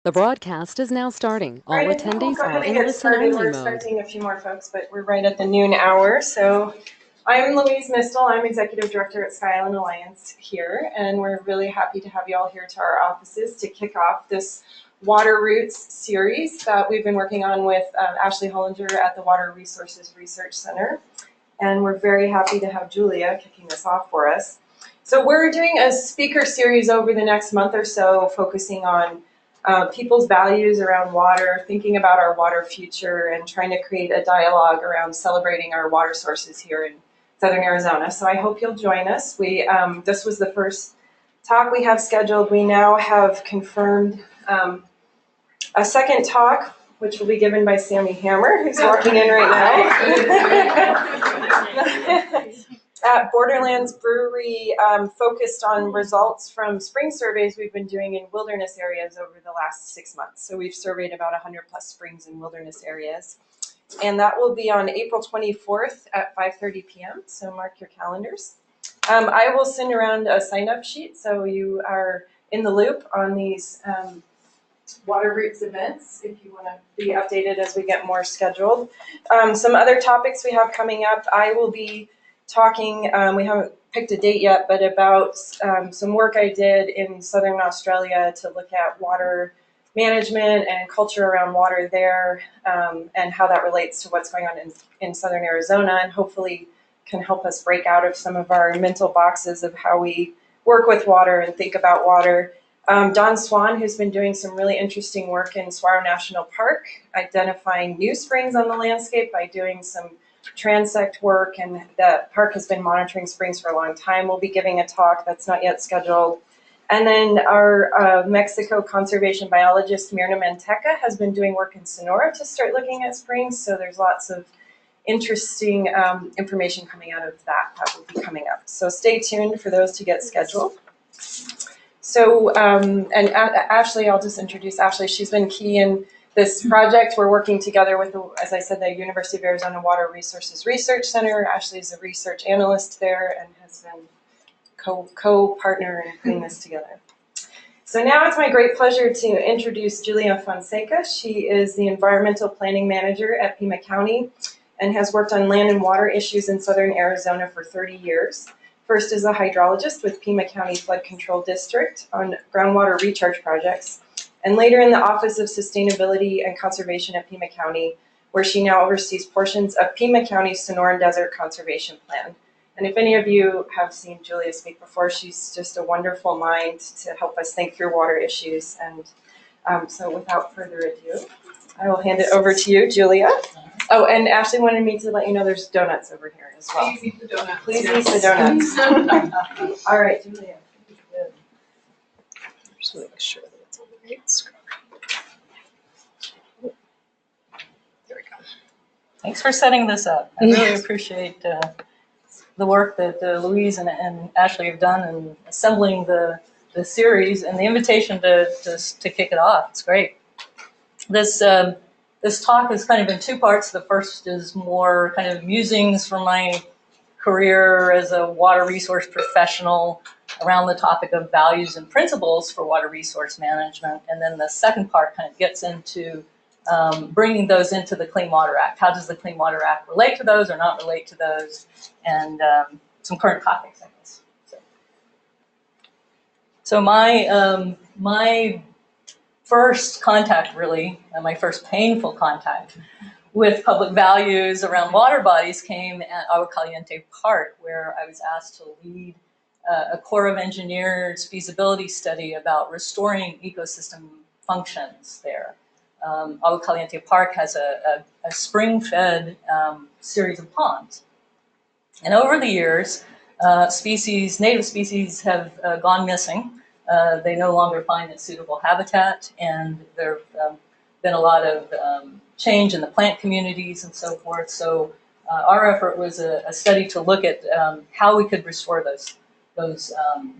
The broadcast is now starting. All All right, I think we'll attendees go ahead are and in get started. We're listen-only mode. expecting a few more folks, but we're right at the noon hour. So I'm Louise Mistel. I'm Executive Director at Sky Island Alliance here, and we're really happy to have you all here to our offices to kick off this Water Roots series that we've been working on with Ashley Hollinger at the Water Resources Research Center. And we're very happy to have Julia kicking this off for us. So we're doing a speaker series over the next month or so, focusing on people's values around water, thinking about our water future, and trying to create a dialogue around celebrating our water sources here in Southern Arizona. So I hope you'll join us. This was the first talk we have scheduled. We now have confirmed a second talk, which will be given by Sammy Hammer, who's walking in right now. At Borderlands Brewery, focused on results from spring surveys we've been doing in wilderness areas over the last 6 months. So we've surveyed about 100 plus springs in wilderness areas. And that will be on April 24th at 5:30 p.m. So mark your calendars. I will send around a sign-up sheet so you are in the loop on these Water Roots events if you want to be updated as we get more scheduled. Some other topics we have coming up, I will be talking, we haven't picked a date yet, but about some work I did in Southern Australia to look at water management and culture around water there, and how that relates to what's going on in Southern Arizona, and hopefully can help us break out of some of our mental boxes of how we work with water and think about water. Don Swan, who's been doing some really interesting work in Saguaro National Park, identifying new springs on the landscape by doing some transect work, and the park has been monitoring springs for a long time. We'll be giving a talk that's not yet scheduled. And then our Mexico conservation biologist, Mirna Manteca, has been doing work in Sonora to start looking at springs. So there's lots of interesting information coming out of that will be coming up. So stay tuned for those to get scheduled. So, and Ashley, I'll just introduce Ashley. She's been key in this project. We're working together with, as I said, the University of Arizona Water Resources Research Center. Ashley is a research analyst there and has been co-partner in putting this together. So now it's my great pleasure to introduce Julia Fonseca. She is the environmental planning manager at Pima County and has worked on land and water issues in Southern Arizona for 30 years. First as a hydrologist with Pima County Flood Control District on groundwater recharge projects, and later in the Office of Sustainability and Conservation at Pima County, where she now oversees portions of Pima County's Sonoran Desert Conservation Plan. And if any of you have seen Julia speak before, she's just a wonderful mind to help us think through water issues. And so without further ado, I will hand it over to you, Julia. Oh, and Ashley wanted me to let you know there's donuts over here as well. Please eat the donuts. Please eat the donuts. All right, Julia. Good. Just want to make sure that it's on the right screen. There we go. Thanks for setting this up. I really appreciate the work that Louise and Ashley have done in assembling the series and the invitation to kick it off. It's great. This talk is kind of in two parts. The first is more kind of musings from my career as a water resource professional around the topic of values and principles for water resource management. And then the second part kind of gets into bringing those into the Clean Water Act. How does the Clean Water Act relate to those or not relate to those? And some current topics, I guess. So my first contact, really, my first painful contact with public values around water bodies came at Agua Caliente Park, where I was asked to lead a Corps of Engineers feasibility study about restoring ecosystem functions there. Agua Caliente Park has a spring-fed series of ponds. And over the years, native species have gone missing. They no longer find it suitable habitat, and there have been a lot of change in the plant communities and so forth. So our effort was a study to look at how we could restore those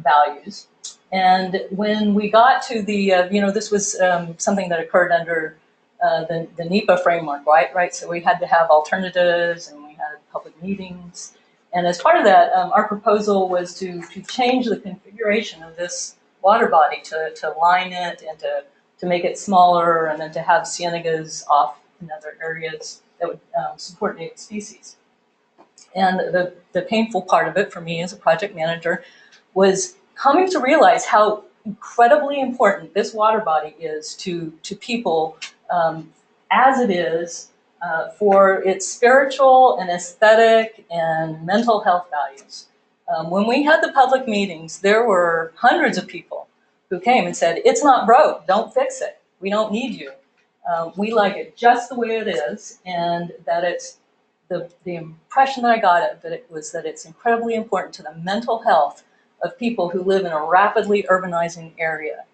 values. And when we got to the, this was something that occurred under the NEPA framework, right? So we had to have alternatives, and we had public meetings. And as part of that, our proposal was to change the configuration of this water body, to line it and to to make it smaller and then to have cienagas off in other areas that would support native species. And the painful part of it for me as a project manager was coming to realize how incredibly important this water body is to people, as it is for its spiritual and aesthetic and mental health values. When we had the public meetings, there were hundreds of people who came and said, "It's not broke, don't fix it. We don't need you. We like it just the way it is," and that it's the impression that I got of it was that it's incredibly important to the mental health of people who live in a rapidly urbanizing area.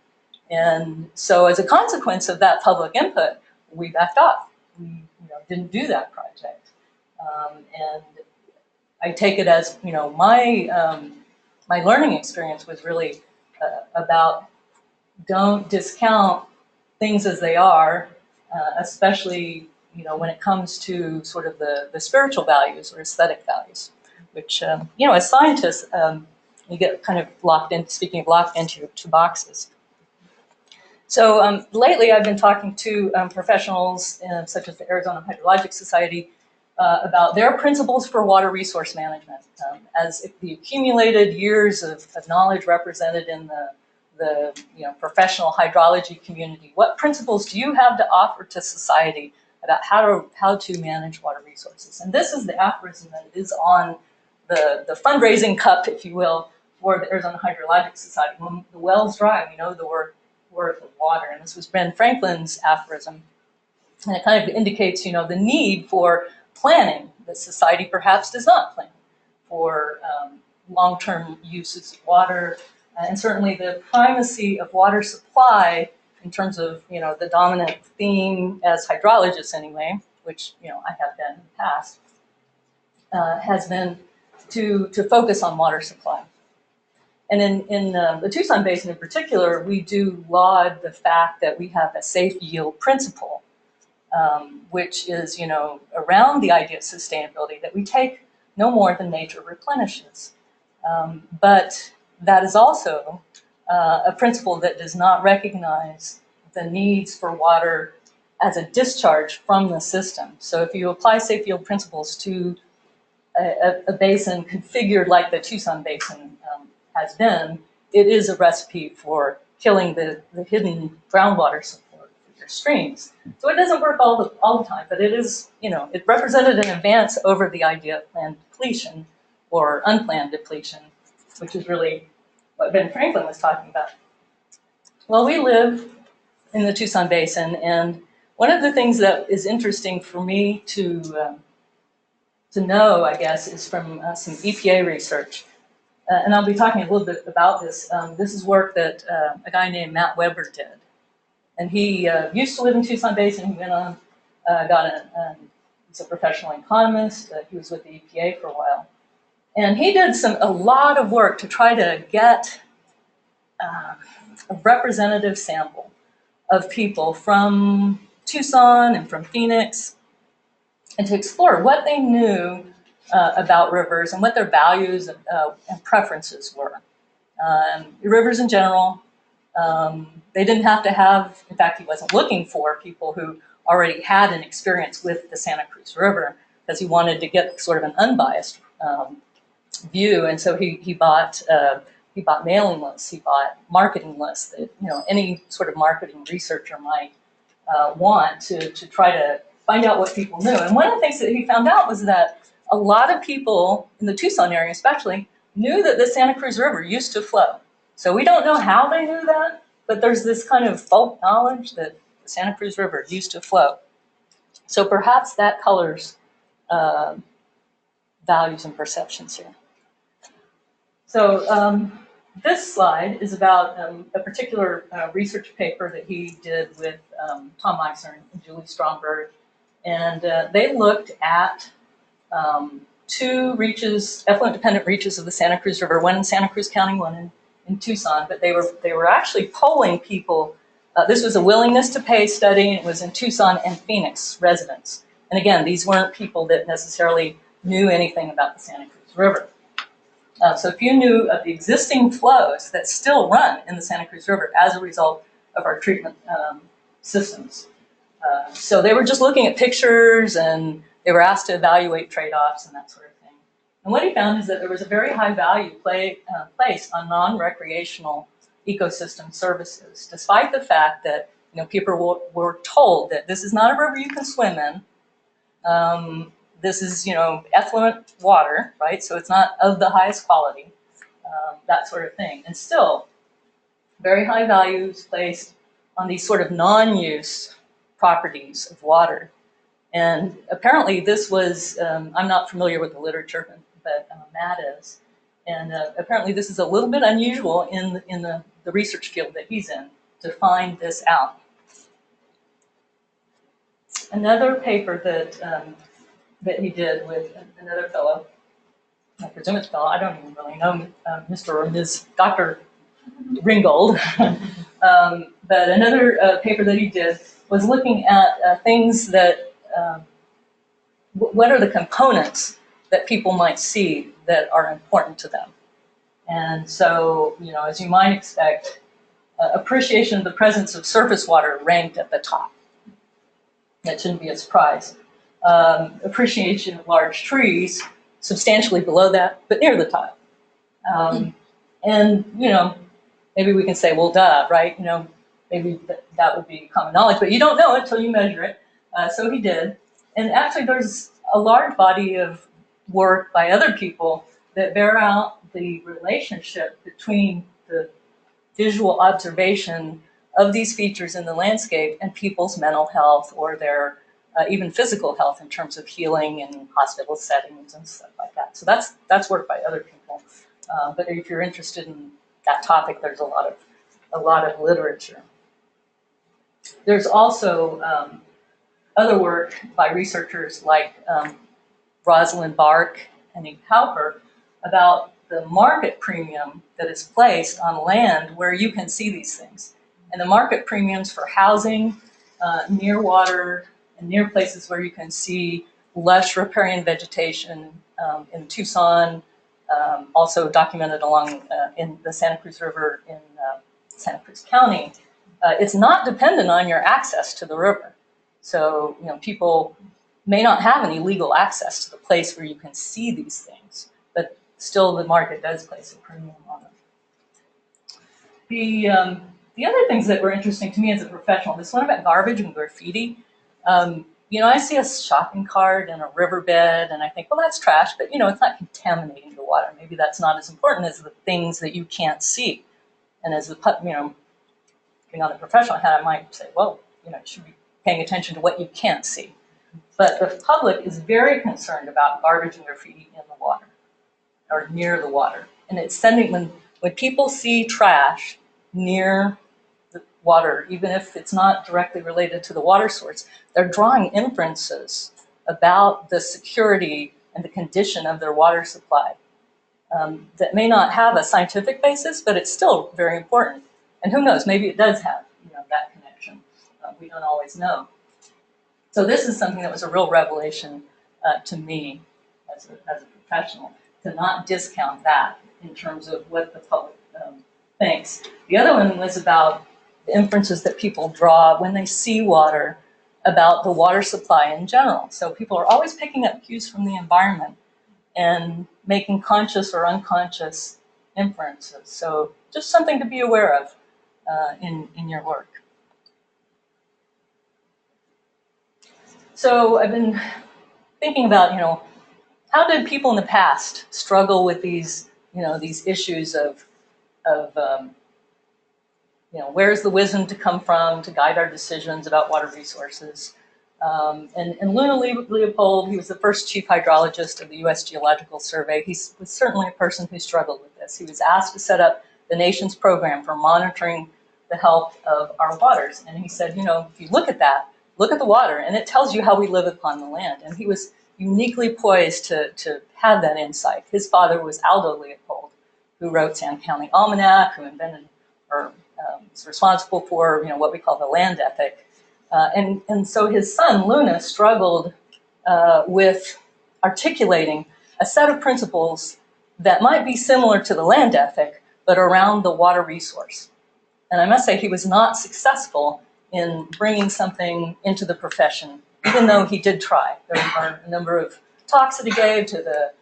And so as a consequence of that public input, we backed off. We didn't do that project. And I take it as, my learning experience was really about don't discount things as they are, especially when it comes to sort of the spiritual values or aesthetic values, which, as scientists, you get kind of locked in, speaking of locked into boxes. So lately I've been talking to professionals such as the Arizona Hydrologic Society about their principles for water resource management. As if the accumulated years of knowledge represented in the professional hydrology community, what principles do you have to offer to society about how to manage water resources? And this is the aphorism that is on the fundraising cup, if you will, for the Arizona Hydrologic Society. When the well's dry, we know the worth of water. And this was Ben Franklin's aphorism. And it kind of indicates, the need for planning that society perhaps does not plan for long-term uses of water, and certainly the primacy of water supply in terms of, the dominant theme as hydrologists anyway, which, I have been in the past, has been to focus on water supply. And in the Tucson Basin in particular, we do laud the fact that we have a safe yield principle, which is, around the idea of sustainability, that we take no more than nature replenishes. But that is also a principle that does not recognize the needs for water as a discharge from the system. So if you apply safe yield principles to a basin configured like the Tucson Basin has been, it is a recipe for killing the hidden groundwater support for your streams. So it doesn't work all the time, but it is, it represented an advance over the idea of planned depletion or unplanned depletion, which is really what Ben Franklin was talking about. Well, we live in the Tucson Basin, and one of the things that is interesting for me to know, I guess, is from some EPA research. And I'll be talking a little bit about this. This is work that a guy named Matt Weber did. And he used to live in Tucson Basin. He went on, he's a professional economist. He was with the EPA for a while. And he did a lot of work to try to get a representative sample of people from Tucson and from Phoenix, and to explore what they knew about rivers and what their values and preferences were. Rivers in general, they didn't have to have, in fact, he wasn't looking for people who already had an experience with the Santa Cruz River, because he wanted to get sort of an unbiased view. And so he bought mailing lists, he bought marketing lists that any sort of marketing researcher might want to try to find out what people knew. And one of the things that he found out was that a lot of people in the Tucson area especially knew that the Santa Cruz River used to flow. So we don't know how they knew that, but there's this kind of folk knowledge that the Santa Cruz River used to flow. So perhaps that colors values and perceptions here. So this slide is about a particular research paper that he did with Tom Meisner and Julie Stromberg. And they looked at two reaches, effluent-dependent reaches of the Santa Cruz River, one in Santa Cruz County, one in Tucson. But they were actually polling people. This was a willingness to pay study, and it was in Tucson and Phoenix residents. And again, these weren't people that necessarily knew anything about the Santa Cruz River. So if you knew of the existing flows that still run in the Santa Cruz River as a result our treatment systems. So they were just looking at pictures, and they were asked to evaluate trade-offs and that sort of thing. And what he found is that there was a very high value placed on non-recreational ecosystem services, despite the fact that people were told that this is not a river you can swim in. This is effluent water, right? So it's not of the highest quality, that sort of thing. And still, very high values placed on these sort of non-use properties of water. And apparently this was, I'm not familiar with the literature, but Matt is. And apparently this is a little bit unusual in the research field that he's in, to find this out. Another paper that he did with another fellow, I presume it's fellow, I don't even really know, Mr. or Ms. Dr. Ringgold. But another paper that he did was looking at things that, what are the components that people might see that are important to them. And so, as you might expect, appreciation of the presence of surface water ranked at the top. That shouldn't be a surprise. Appreciation of large trees, substantially below that, but near the top. And, maybe we can say, well, duh, right? Maybe that would be common knowledge, but you don't know it until you measure it. So he did. And actually, there's a large body of work by other people that bear out the relationship between the visual observation of these features in the landscape and people's mental health, or their even physical health in terms of healing in hospital settings and stuff like that. So that's work by other people. But if you're interested in that topic, there's a lot of literature. There's also other work by researchers like Rosalind Bark and Eve Halper about the market premium that is placed on land where you can see these things. And the market premiums for housing near water and near places where you can see lush riparian vegetation in Tucson, also documented along in the Santa Cruz River in Santa Cruz County. It's not dependent on your access to the river. So, people may not have any legal access to the place where you can see these things, but still the market does place a premium on them. The other things that were interesting to me as a professional, this one about garbage and graffiti. I see a shopping cart and a riverbed, and I think, well, that's trash, but it's not contaminating the water. Maybe that's not as important as the things that you can't see. And as being on the professional hat, I might say, well, you should be paying attention to what you can't see. But the public is very concerned about garbage and graffiti in the water, or near the water. And it's sending, when people see trash near the water, even if it's not directly related to the water source, they're drawing inferences about the security and the condition of their water supply that may not have a scientific basis, but it's still very important. And who knows, maybe it does have that connection. We don't always know. So this is something that was a real revelation to me as a professional, to not discount that in terms of what the public thinks. The other one was about the inferences that people draw when they see water about the water supply in general. So people are always picking up cues from the environment and making conscious or unconscious inferences. So just something to be aware of in your work. So I've been thinking about, how did people in the past struggle with these, these issues of where's the wisdom to come from to guide our decisions about water resources? And Luna Leopold, he was the first chief hydrologist of the U.S. Geological Survey. He was certainly a person who struggled with this. He was asked to set up the nation's program for monitoring the health of our waters. And he said, if you look at that, look at the water, and it tells you how we live upon the land. And he was uniquely poised to have that insight. His father was Aldo Leopold, who wrote Santa County Almanac, who invented or was responsible for what we call the land ethic. And so his son, Luna, struggled with articulating a set of principles that might be similar to the land ethic, but around the water resource. And I must say he was not successful in bringing something into the profession, even though he did try. There are a number of talks that he gave to the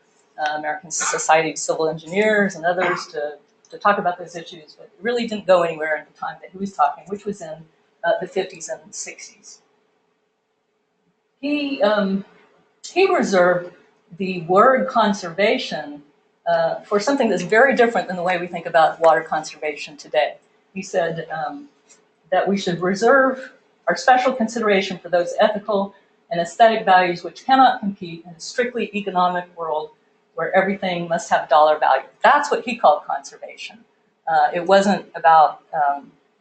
American Society of Civil Engineers and others to talk about those issues, but it really didn't go anywhere at the time that he was talking, which was in the 50s and 60s. He reserved the word conservation for something that's very different than the way we think about water conservation today. He said that we should reserve our special consideration for those ethical and aesthetic values which cannot compete in a strictly economic world where everything must have dollar value. That's what he called conservation. It wasn't about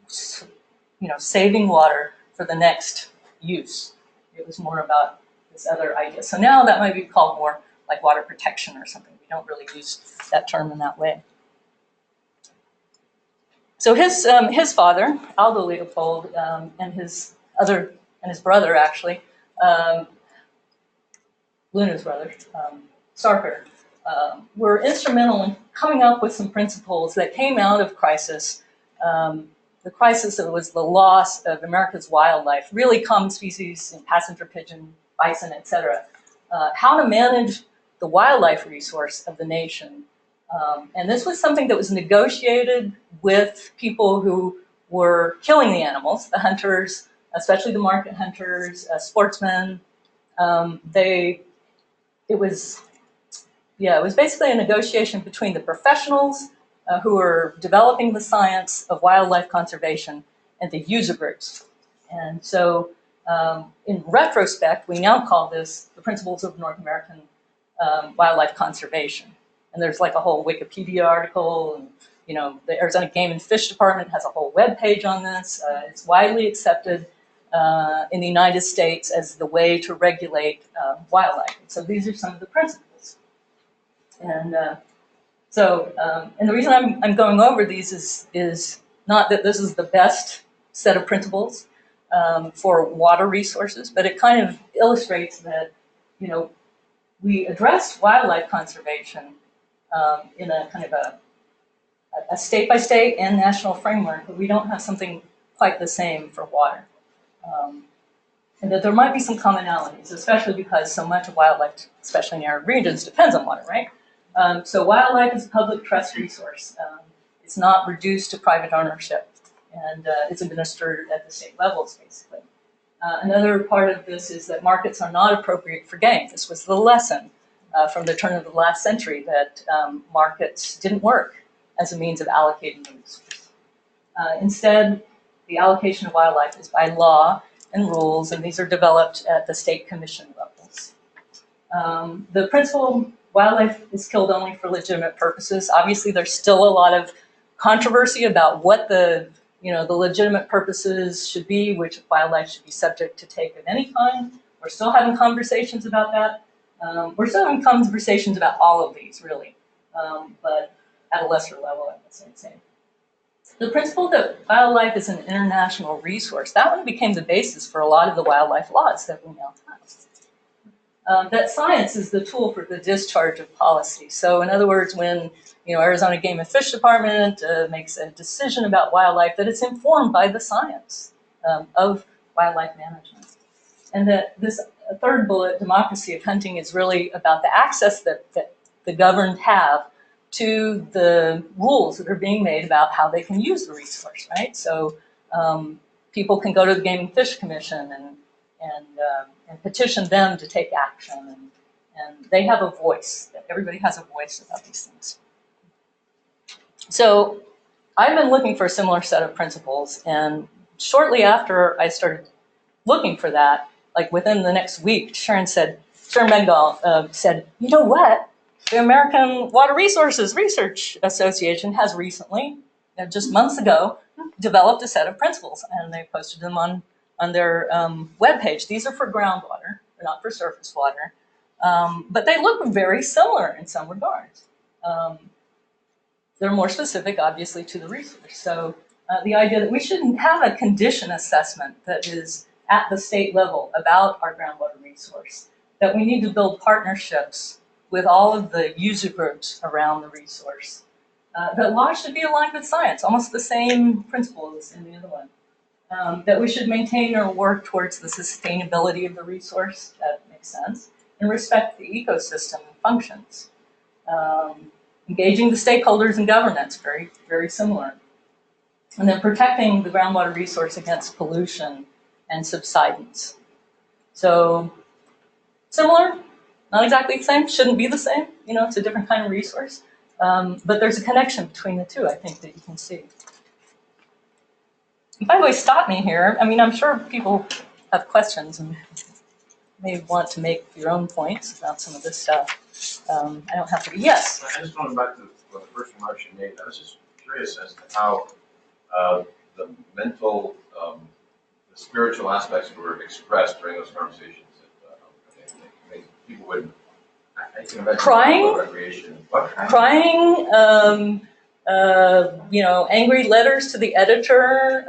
saving water for the next use. It was more about this other idea. So now that might be called more like water protection or something. We don't really use that term in that way. So his father, Aldo Leopold, and his brother actually, Luna's brother, Starker, were instrumental in coming up with some principles that came out of crisis. The crisis that was the loss of America's wildlife, really common species in passenger pigeon, bison, etc. How to manage the wildlife resource of the nation. And this was something that was negotiated with people who were killing the animals, the hunters, especially the market hunters, sportsmen. It was basically a negotiation between the professionals who were developing the science of wildlife conservation and the user groups. And so in retrospect, we now call this the principles of North American wildlife conservation. And there's like a whole Wikipedia article, and the Arizona Game and Fish Department has a whole web page on this. It's widely accepted in the United States as the way to regulate wildlife. So these are some of the principles. And and the reason I'm going over these is not that this is the best set of principles for water resources, but it kind of illustrates that, we address wildlife conservation in a kind of a state-by-state and national framework, but we don't have something quite the same for water. And that there might be some commonalities, especially because so much of wildlife, especially in arid regions, depends on water, right? So wildlife is a public trust resource. It's not reduced to private ownership, and it's administered at the state levels, basically. Another part of this is that markets are not appropriate for game. This was the lesson from the turn of the last century, that markets didn't work as a means of allocating the resource. Instead, the allocation of wildlife is by law and rules, and these are developed at the state commission levels. The principle, wildlife is killed only for legitimate purposes. Obviously, there's still a lot of controversy about what the legitimate purposes should be, which wildlife should be subject to take of any kind. We're still having conversations about that. We're still having conversations about all of these, really, but at a lesser level, I guess I'd say. The principle that wildlife is an international resource, that one became the basis for a lot of the wildlife laws that we now have. That science is the tool for the discharge of policy. So in other words, when Arizona Game and Fish Department makes a decision about wildlife, that it's informed by the science of wildlife management. And that this third bullet, democracy of hunting, is really about the access that the governed have to the rules that are being made about how they can use the resource, right? So people can go to the Game and Fish Commission and petition them to take action, and they have a voice. Everybody has a voice about these things. So I've been looking for a similar set of principles, and shortly after I started looking for that, like within the next week, Sharon Bengal said, you know what? The American Water Resources Research Association has recently, just months ago, developed a set of principles, and they posted them on their webpage. These are for groundwater, they're not for surface water, but they look very similar in some regards. They're more specific, obviously, to the resource. So the idea that we shouldn't have a condition assessment that is at the state level about our groundwater resource, that we need to build partnerships with all of the user groups around the resource. that law should be aligned with science, almost the same principles in the other one. That we should maintain or work towards the sustainability of the resource, that makes sense, and respect the ecosystem and functions. Engaging the stakeholders in governance, very, very similar. And then protecting the groundwater resource against pollution and subsidence. So similar, not exactly the same, shouldn't be the same, you know, it's a different kind of resource. But there's a connection between the two, I think, that you can see. By the way, stop me here. I mean, I'm sure people have questions and may want to make your own points about some of this stuff. I don't have to. Yes? I just want to go back to the first remarks you made. I was just curious as to how the mental, the spiritual aspects were expressed during those conversations. I mean, people would, I can imagine Crying? Recreation. What? Crying, you know, angry letters to the editor.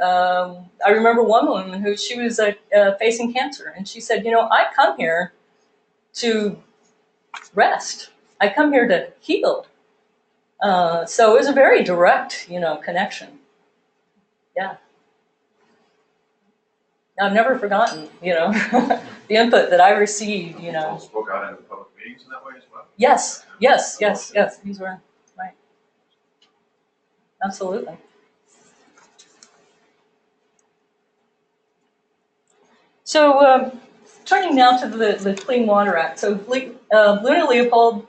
I remember one woman who, she was facing cancer, and she said, you know, I come here to rest. I come here to heal. So it was a very direct, you know, connection. Yeah. I've never forgotten, you know, the input that I received, you know. People spoke out in the public meetings in that way as well? Yes, yes, yes, yes. These were, right. Absolutely. So turning now to the Clean Water Act. So Luna Leopold,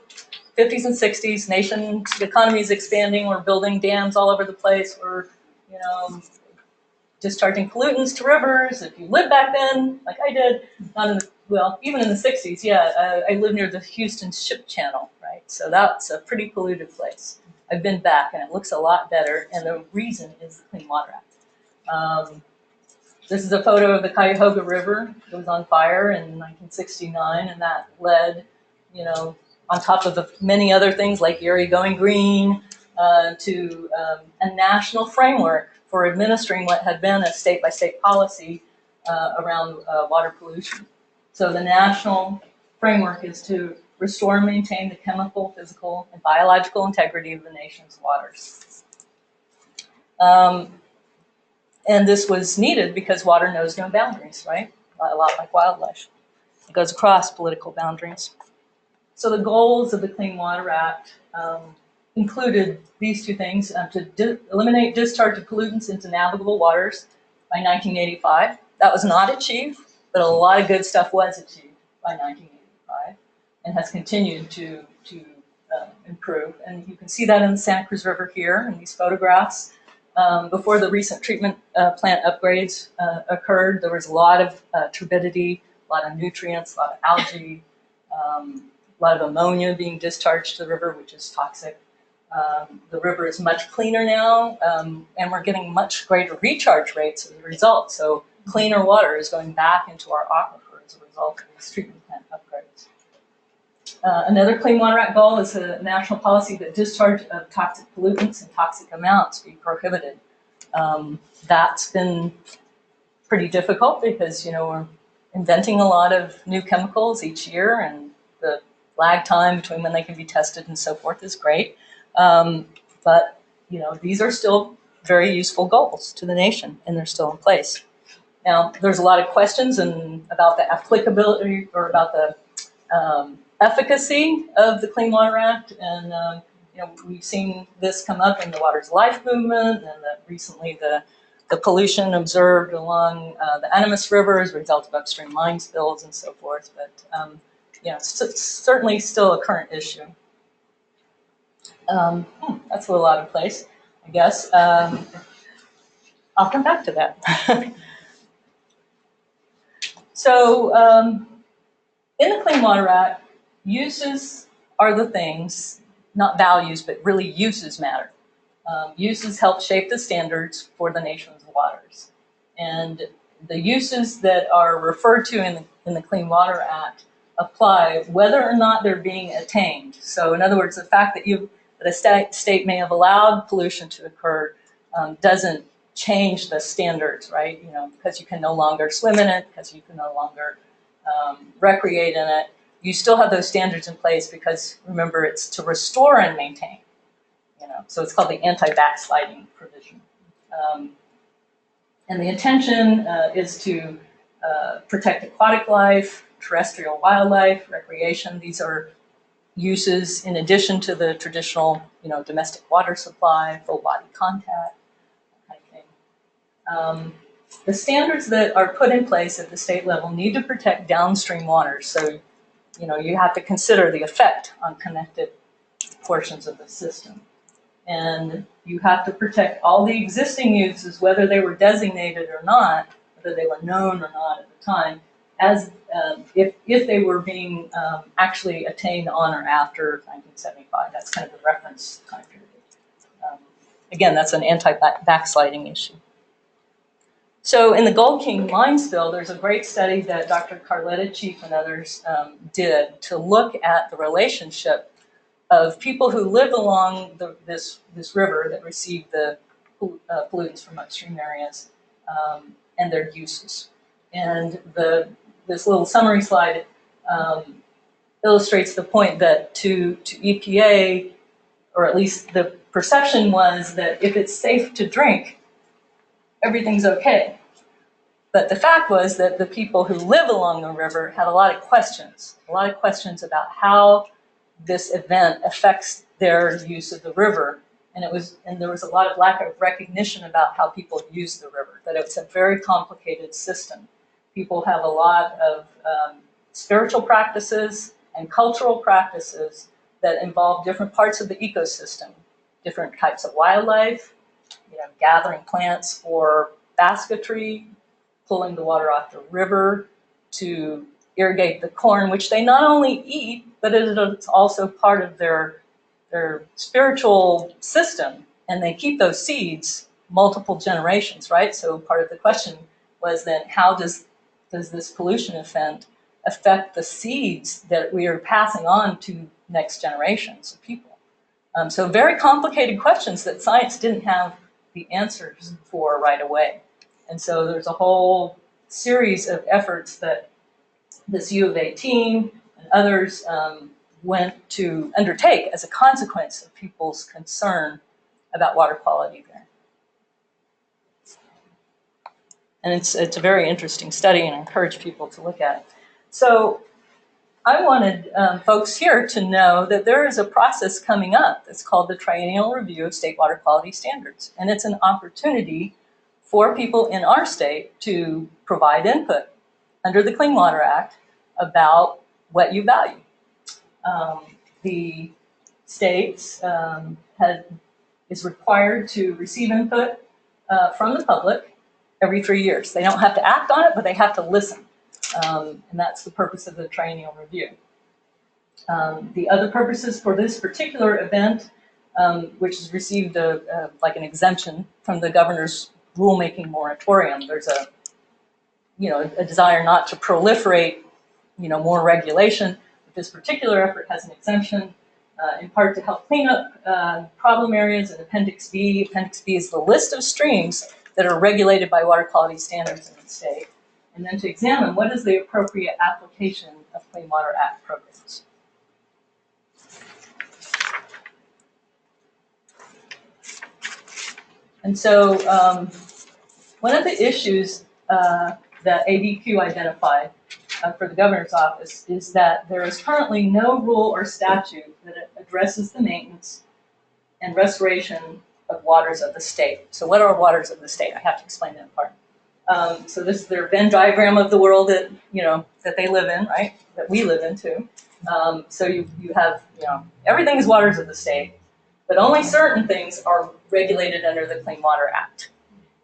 50s and 60s, nation, the economy is expanding. We're building dams all over the place. We're, you know, discharging pollutants to rivers. If you lived back then, like I did, not in the, well, even in the 60s, yeah, I lived near the Houston Ship Channel, right? So that's a pretty polluted place. I've been back and it looks a lot better, and the reason is the Clean Water Act. This is a photo of the Cuyahoga River. It was on fire in 1969, and that led, you know, on top of the many other things like Erie going green, to a national framework for administering what had been a state-by-state policy around water pollution. So the national framework is to restore and maintain the chemical, physical, and biological integrity of the nation's waters. And this was needed because water knows no boundaries, right? A lot like wildlife. It goes across political boundaries. So the goals of the Clean Water Act included these two things, to eliminate discharge of pollutants into navigable waters by 1985. That was not achieved, but a lot of good stuff was achieved by 1985 and has continued to improve. And you can see that in the Santa Cruz River here in these photographs. Before the recent treatment plant upgrades occurred, there was a lot of turbidity, a lot of nutrients, a lot of algae, a lot of ammonia being discharged to the river, which is toxic. The river is much cleaner now, and we're getting much greater recharge rates as a result. So cleaner water is going back into our aquifer as a result of these treatment plant upgrades. Another Clean Water Act goal is a national policy that discharge of toxic pollutants in toxic amounts be prohibited. That's been pretty difficult because, you know, we're inventing a lot of new chemicals each year, and the lag time between when they can be tested and so forth is great. But, you know, these are still very useful goals to the nation, and they're still in place. Now, there's a lot of questions about the applicability or about the efficacy of the Clean Water Act, and you know, we've seen this come up in the Water's Life movement, and recently the pollution observed along the Animas River as a result of upstream mine spills and so forth. But you know, it's certainly still a current issue. That's a little out of place, I guess. I'll come back to that. So in the Clean Water Act, uses are the things, not values, but really uses matter. Uses help shape the standards for the nation's waters. And the uses that are referred to in the Clean Water Act apply whether or not they're being attained. So in other words, the fact that a state may have allowed pollution to occur doesn't change the standards, right? You know, because you can no longer swim in it, because you can no longer recreate in it. You still have those standards in place because, remember, it's to restore and maintain. So it's called the anti-backsliding provision. And the intention is to protect aquatic life, terrestrial wildlife, recreation. These are uses in addition to the traditional, domestic water supply, full body contact, kind of thing. The standards that are put in place at the state level need to protect downstream waters. So, you have to consider the effect on connected portions of the system. And you have to protect all the existing uses, whether they were designated or not, whether they were known or not at the time, as if they were being actually attained on or after 1975. That's kind of the reference time period. Again, that's an anti-backsliding issue. So in the Gold King mine spill, there's a great study that Dr. Carletta Chief and others did to look at the relationship of people who live along this river that receive the pollutants from upstream areas and their uses. And this little summary slide illustrates the point that to EPA, or at least the perception was that if it's safe to drink, everything's okay. But the fact was that the people who live along the river had a lot of questions about how this event affects their use of the river. And there was a lot of lack of recognition about how people use the river, that it's a very complicated system. People have a lot of spiritual practices and cultural practices that involve different parts of the ecosystem, different types of wildlife, gathering plants for basketry, pulling the water off the river to irrigate the corn, which they not only eat, but it's also part of their spiritual system, and they keep those seeds multiple generations, right? So part of the question was then, how does this pollution event affect the seeds that we are passing on to next generations of people? So very complicated questions that science didn't have the answers for right away. And so there's a whole series of efforts that this U of A team and others went to undertake as a consequence of people's concern about water quality there. And it's a very interesting study, and I encourage people to look at it. So I wanted folks here to know that there is a process coming up that's called the Triennial Review of State Water Quality Standards. And it's an opportunity for people in our state to provide input under the Clean Water Act about what you value. The state is required to receive input from the public every 3 years. They don't have to act on it, but they have to listen. And that's the purpose of the triennial review. The other purposes for this particular event, which has received like an exemption from the governor's rulemaking moratorium, there's a desire not to proliferate, more regulation. But this particular effort has an exemption, in part to help clean up problem areas in Appendix B. Appendix B is the list of streams that are regulated by water quality standards in the state, and then to examine what is the appropriate application of Clean Water Act programs. And so one of the issues that ADQ identified for the governor's office is that there is currently no rule or statute that addresses the maintenance and restoration of waters of the state. So what are waters of the state? I have to explain that part. So this is their Venn diagram of the world that, that they live in, right? That we live in too. So you have, everything is waters of the state, but only certain things are regulated under the Clean Water Act.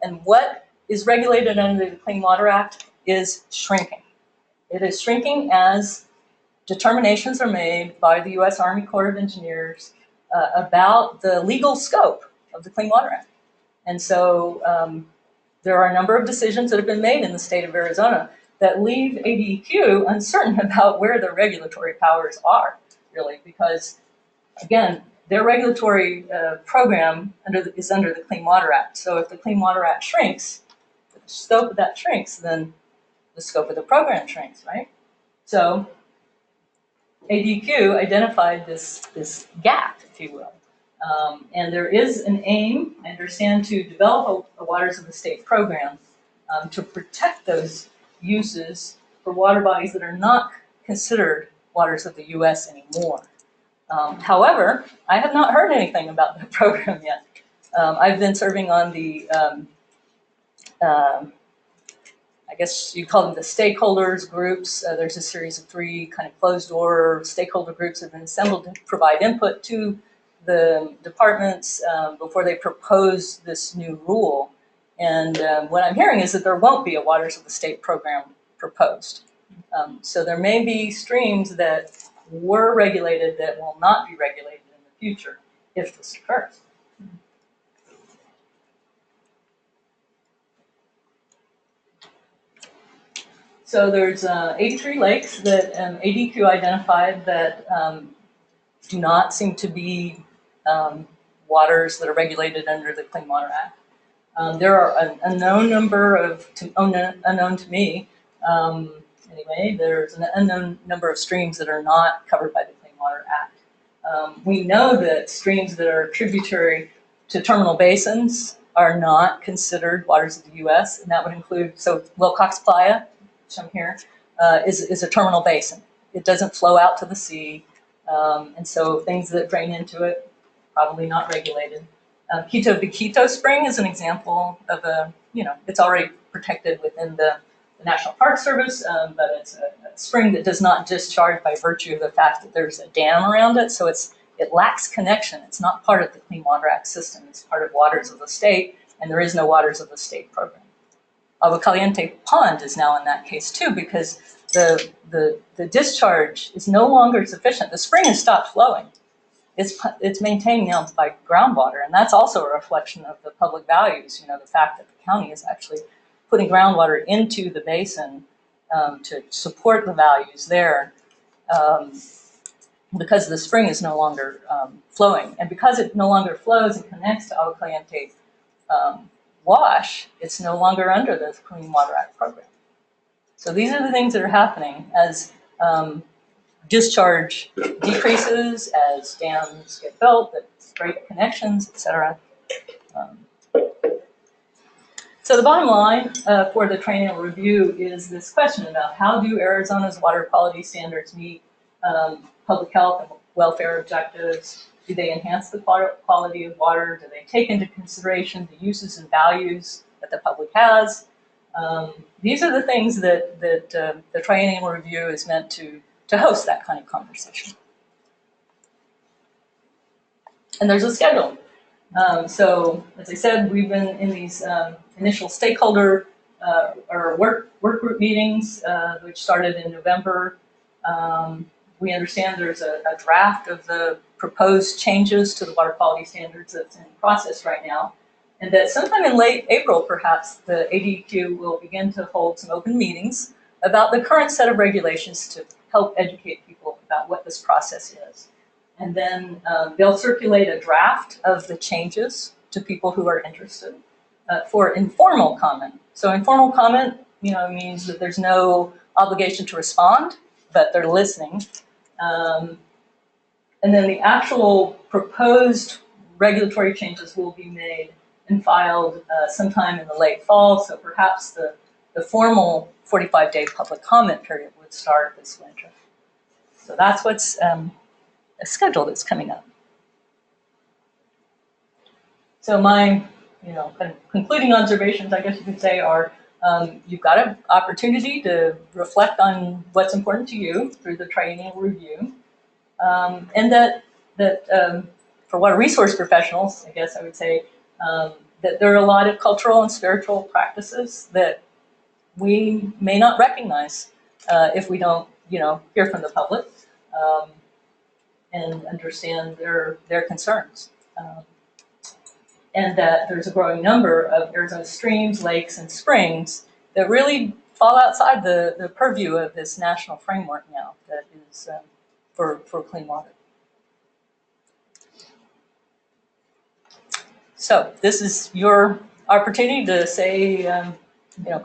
And what is regulated under the Clean Water Act is shrinking. It is shrinking as determinations are made by the U.S. Army Corps of Engineers about the legal scope of the Clean Water Act. And so there are a number of decisions that have been made in the state of Arizona that leave ADQ uncertain about where their regulatory powers are, really, because, again, their regulatory program is under the Clean Water Act. So if the Clean Water Act shrinks, if the scope of that shrinks, then the scope of the program shrinks, right? So ADQ identified this gap, if you will, And there is an aim, I understand, to develop a Waters of the State program to protect those uses for water bodies that are not considered waters of the U.S. anymore. However, I have not heard anything about the program yet. I've been serving on the, I guess you call them the stakeholders groups. There's a series of 3 kind of closed door stakeholder groups that have been assembled to provide input to the departments before they propose this new rule. And what I'm hearing is that there won't be a Waters of the State program proposed. So there may be streams that were regulated that will not be regulated in the future if this occurs. So there's 83 lakes that ADQ identified that do not seem to be waters that are regulated under the Clean Water Act. There are an unknown number of, unknown to me, anyway, there's an unknown number of streams that are not covered by the Clean Water Act. We know that streams that are tributary to terminal basins are not considered waters of the U.S., and that would include, so Wilcox Playa, which I'm here, is a terminal basin. It doesn't flow out to the sea, and so things that drain into it, probably not regulated. Quito de Quito Spring is an example of a, it's already protected within the National Park Service, but it's a spring that does not discharge by virtue of the fact that there's a dam around it, so it lacks connection. It's not part of the Clean Water Act system. It's part of Waters of the State, and there is no Waters of the State program. Agua Caliente Pond is now in that case too, because the discharge is no longer sufficient. The spring has stopped flowing. It's maintained now by groundwater, and that's also a reflection of the public values. The fact that the county is actually putting groundwater into the basin to support the values there, because the spring is no longer flowing, and because it no longer flows and connects to Agua Caliente Wash, it's no longer under the Clean Water Act program. So these are the things that are happening as discharge decreases, as dams get built that break connections, etc. So the bottom line for the triennial review is this question about how do Arizona's water quality standards meet public health and welfare objectives? Do they enhance the quality of water? Do they take into consideration the uses and values that the public has? These are the things that the triennial review is meant to host that kind of conversation. And there's a schedule. So, as I said, we've been in these initial stakeholder or work group meetings, which started in November. We understand there's a draft of the proposed changes to the water quality standards that's in process right now, and that sometime in late April, perhaps, the ADQ will begin to hold some open meetings about the current set of regulations to help educate people about what this process is. And then they'll circulate a draft of the changes to people who are interested for informal comment. So informal comment, means that there's no obligation to respond, but they're listening. And then the actual proposed regulatory changes will be made and filed sometime in the late fall. So perhaps the formal 45-day public comment period would start this winter. So that's what's a schedule that's coming up. So my, kind of concluding observations, I guess you could say, are you've got an opportunity to reflect on what's important to you through the triennial review, and that for water resource professionals, I guess I would say that there are a lot of cultural and spiritual practices that we may not recognize if we don't, hear from the public and understand their concerns. And that there's a growing number of Arizona streams, lakes, and springs that really fall outside the purview of this national framework now that is for clean water. So this is your opportunity to say,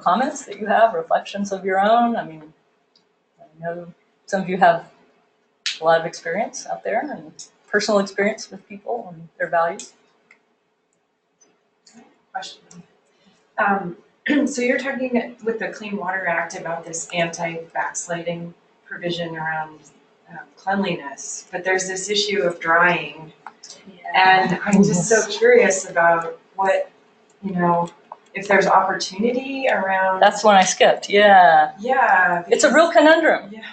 comments that you have, reflections of your own. I know some of you have a lot of experience out there and personal experience with people and their values. Question. So you're talking with the Clean Water Act about this anti-backsliding provision around cleanliness, but there's this issue of drying. And I'm just so curious about what, if there's opportunity around. That's one I skipped, yeah. Yeah. It's a real conundrum. Yeah.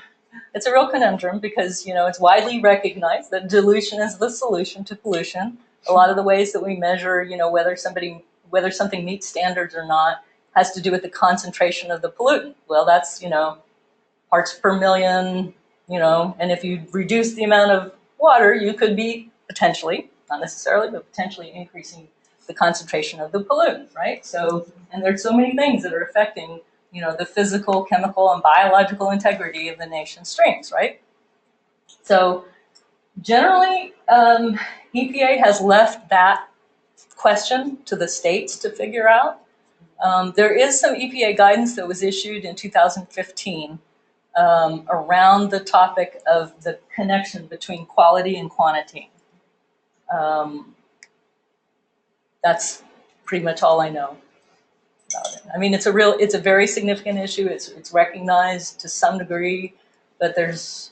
It's a real conundrum because, it's widely recognized that dilution is the solution to pollution. A lot of the ways that we measure, whether something meets standards or not has to do with the concentration of the pollutant. Well, that's, parts per million, and if you reduce the amount of water, you could be potentially, not necessarily, but potentially increasing the concentration of the pollutant, right? So, and there's so many things that are affecting, the physical, chemical, and biological integrity of the nation's streams, right? So generally, EPA has left that question to the states to figure out. There is some EPA guidance that was issued in 2015 around the topic of the connection between quality and quantity. That's pretty much all I know about it. I mean, it's a very significant issue. It's recognized to some degree, but there's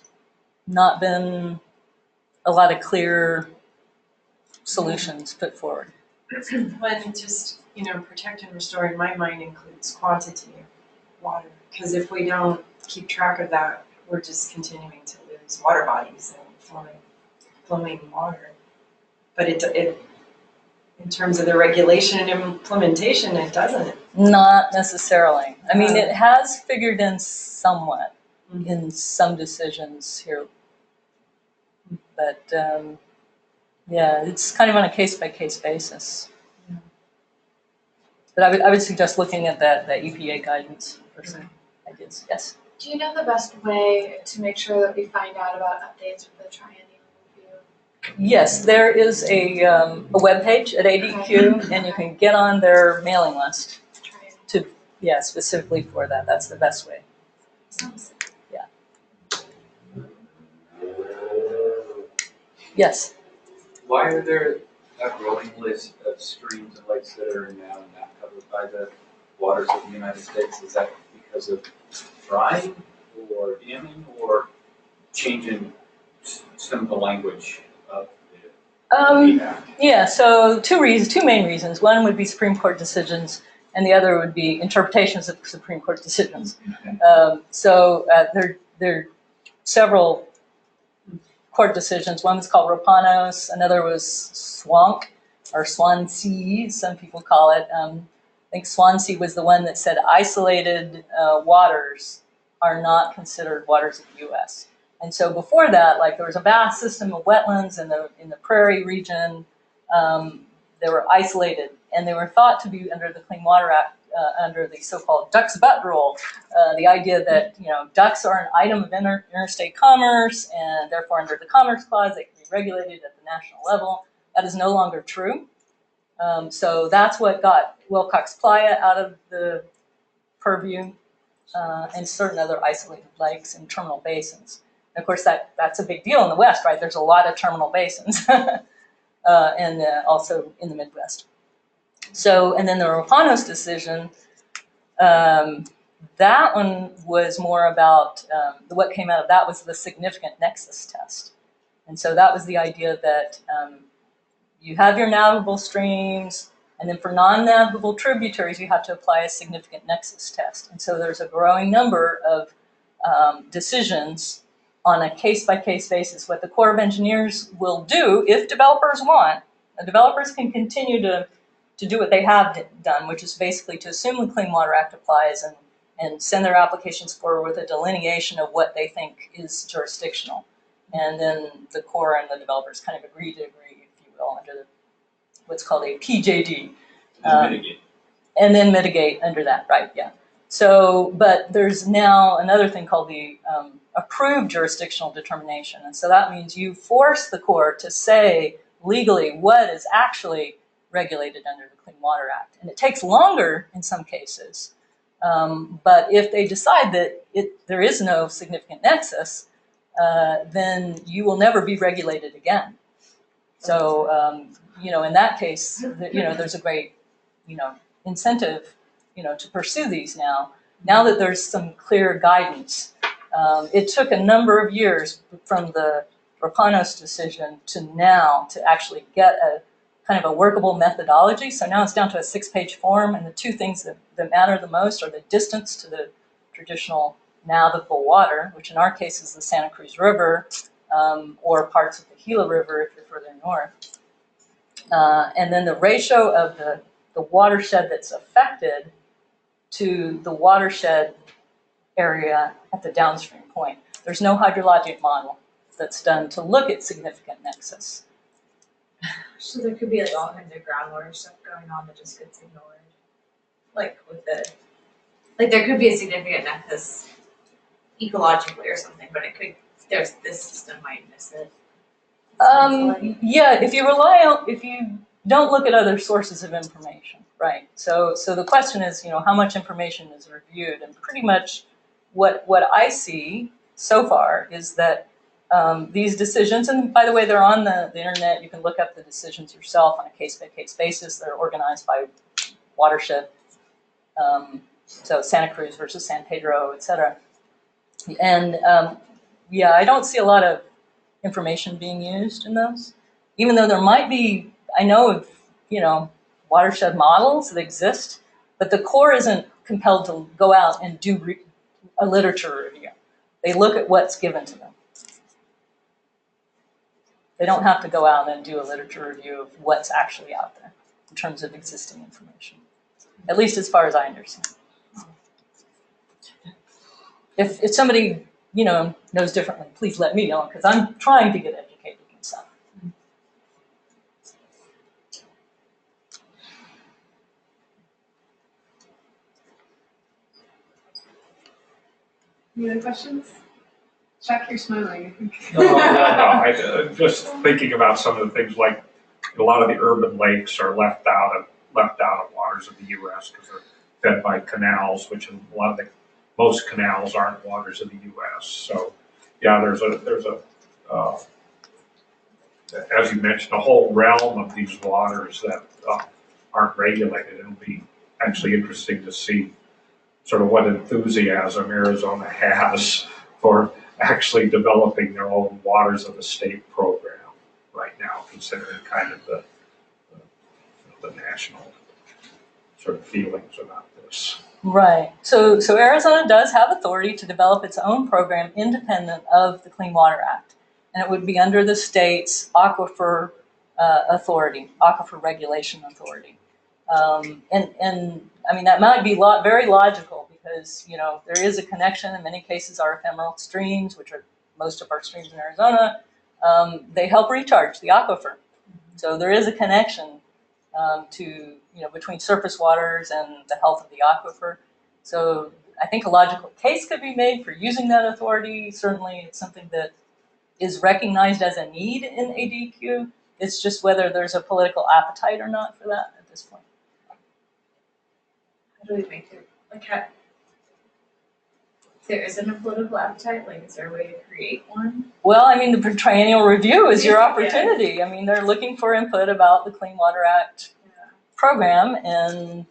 not been a lot of clear solutions put forward. When just, protect and restore in my mind includes quantity of water. Because if we don't keep track of that, we're just continuing to lose water bodies and flowing water. But it in terms of the regulation and implementation, it doesn't. Not necessarily. I mean, it has figured in somewhat in some decisions here. But yeah, it's kind of on a case-by-case basis. But I would suggest looking at that EPA guidance for some ideas. Yes? Do you know the best way to make sure that we find out about updates with the triennial review? Yes, there is a webpage at ADQ, and you can get on their mailing list specifically for that. That's the best way. Sounds Yeah. Yes? Why are there a growing list of streams and lakes that are now not covered by the waters of the United States? Is that because of drying or damming or changing some of the language of the Act? Yeah, so two main reasons. One would be Supreme Court decisions, and the other would be interpretations of Supreme Court decisions. There are several court decisions. One was called Rapanos, another was Swank, or Swansea, some people call it. I think Swansea was the one that said isolated waters are not considered waters of the U.S. And so before that, there was a vast system of wetlands in the prairie region. They were isolated, and they were thought to be under the Clean Water Act, under the so-called duck's butt rule, the idea that ducks are an item of interstate commerce, and therefore under the Commerce Clause they can be regulated at the national level. That is no longer true. So that's what got Wilcox Playa out of the purview, and certain other isolated lakes and terminal basins. And of course, that's a big deal in the West, right? There's a lot of terminal basins, and also in the Midwest. So, and then the Rapanos decision, that one was more about, what came out of that was the significant nexus test. And so that was the idea that you have your navigable streams, and then for non-navigable tributaries, you have to apply a significant nexus test. And so there's a growing number of decisions on a case-by-case basis. What the Corps of Engineers will do, if developers want, the developers can continue to do what they have done, which is basically to assume the Clean Water Act applies and send their applications forward with a delineation of what they think is jurisdictional. And then the Corps and the developers kind of agree, if you will, under what's called a PJD. Mitigate. And then mitigate under that, right, yeah. So, but there's now another thing called the approved jurisdictional determination. And so that means you force the Corps to say legally what is actually regulated under the Clean Water Act. And it takes longer in some cases. But if they decide that there is no significant nexus, then you will never be regulated again. So, in that case, there's a great, incentive, to pursue these now. Now that there's some clear guidance, it took a number of years from the Rapanos decision to now to actually get a kind of a workable methodology. So now it's down to a 6-page form, and the two things that matter the most are the distance to the traditional navigable water, which in our case is the Santa Cruz River, or parts of the Gila River if you're further north. And then the ratio of the watershed that's affected to the watershed area at the downstream point. There's no hydrologic model that's done to look at significant nexus. So there could be like all kinds of groundwater stuff going on that just gets ignored. Like with there could be a significant nexus ecologically or something, but this system might miss it. Yeah, if you don't look at other sources of information, right? So the question is, how much information is reviewed, and pretty much what I see so far is that these decisions, and by the way, they're on the internet. You can look up the decisions yourself on a case-by-case basis. They're organized by watershed, so Santa Cruz versus San Pedro, et cetera. And I don't see a lot of information being used in those, even though there might be. I know of watershed models that exist, but the Corps isn't compelled to go out and do a literature review. They look at what's given to them. They don't have to go out and do a literature review of what's actually out there in terms of existing information, at least as far as I understand. If somebody knows differently, please let me know, because I'm trying to get educated myself. Any other questions? Chuck, you're smiling. No. I'm just thinking about some of the things, like a lot of the urban lakes are left out of waters of the U.S. because they're fed by canals, which in most canals aren't waters of the U.S. So, yeah, there's a as you mentioned, a whole realm of these waters that aren't regulated. It'll be actually interesting to see sort of what enthusiasm Arizona has for actually developing their own waters of the state program right now, considering kind of the national sort of feelings about this. Right. So Arizona does have authority to develop its own program independent of the Clean Water Act, and it would be under the state's aquifer authority, aquifer regulation authority. And I mean, that might be very logical because, there is a connection. In many cases, our ephemeral streams, which are most of our streams in Arizona, they help recharge the aquifer. So there is a connection between surface waters and the health of the aquifer. So I think a logical case could be made for using that authority. Certainly it's something that is recognized as a need in ADQ. It's just whether there's a political appetite or not for that at this point. How do we make it if there isn't a political appetite, is there a way to create one? Well, I mean, the triennial review is your opportunity. Yeah. I mean, they're looking for input about the Clean Water Act program, and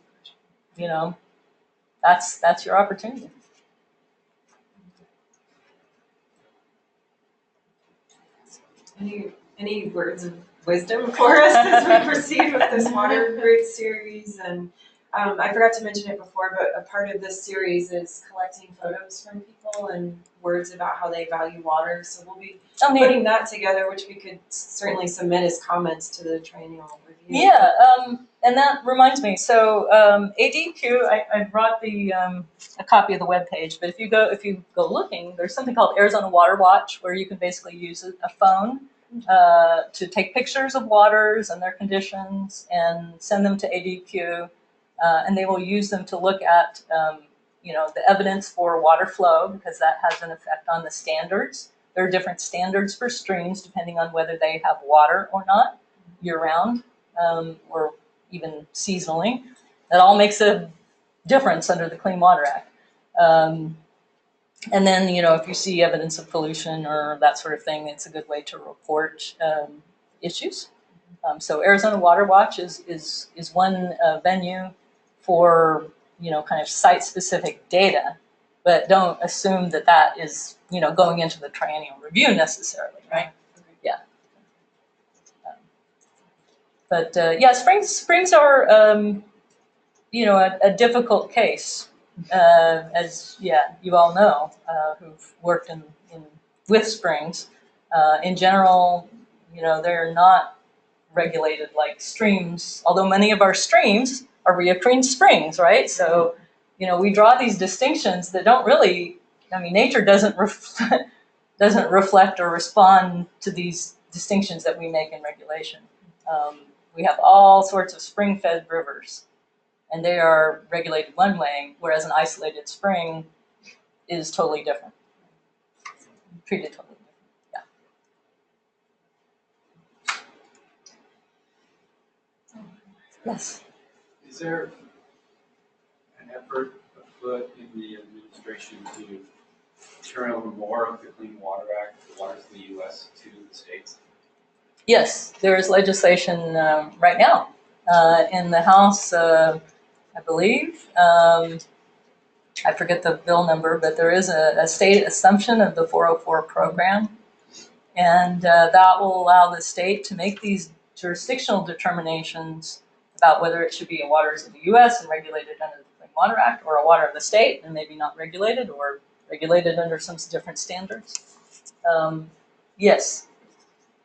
that's your opportunity. Any words of wisdom for us as we proceed with this water grid series? And I forgot to mention it before, but a part of this series is collecting photos from people and words about how they value water. So we'll be putting that together, which we could certainly submit as comments to the triennial review. Yeah, and that reminds me. So ADQ, I brought a copy of the webpage, but if you go looking, there's something called Arizona Water Watch, where you can basically use a phone to take pictures of waters and their conditions and send them to ADQ. And they will use them to look at, the evidence for water flow, because that has an effect on the standards. There are different standards for streams depending on whether they have water or not year-round, or even seasonally. That all makes a difference under the Clean Water Act. And then, if you see evidence of pollution or that sort of thing, it's a good way to report issues. So Arizona Water Watch is one venue for, kind of site-specific data, but don't assume that that is, going into the triennial review necessarily, right? Yeah. But yeah, springs are, a difficult case, as you all know, who've worked with springs. In general, they're not regulated like streams, although many of our streams are reoccurring springs, right? So, we draw these distinctions that don't really, nature doesn't reflect or respond to these distinctions that we make in regulation. We have all sorts of spring-fed rivers, and they are regulated one way, whereas an isolated spring is totally different, treated totally different. Yeah. Yes. Is there an effort afoot in the administration to turn over more of the Clean Water Act, the waters of the U.S., to the states? Yes, there is legislation right now in the House, I believe. I forget the bill number, but there is a state assumption of the 404 program, and that will allow the state to make these jurisdictional determinations about whether it should be in waters of the U.S. and regulated under the Clean Water Act, or a water of the state and maybe not regulated, or regulated under some different standards. Yes,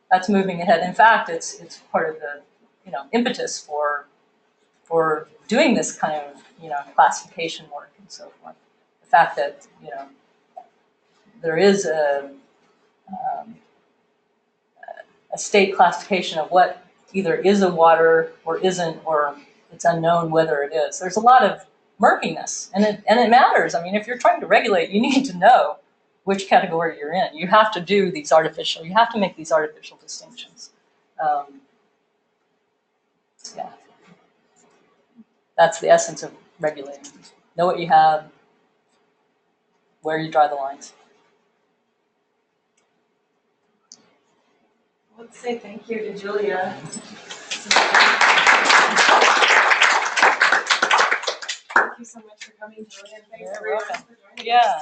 that's moving ahead. In fact, it's part of the impetus for doing this kind of classification work and so forth. The fact that there is a state classification of what either is a water or isn't, or it's unknown whether it is. There's a lot of murkiness, and it matters. If you're trying to regulate, you need to know which category you're in. You have to make these artificial distinctions. Yeah. That's the essence of regulating. Know what you have, where you draw the lines. Let's say thank you to Julia. Thank you so much for coming, Julia, and thanks You're everyone welcome. for joining us. Yeah.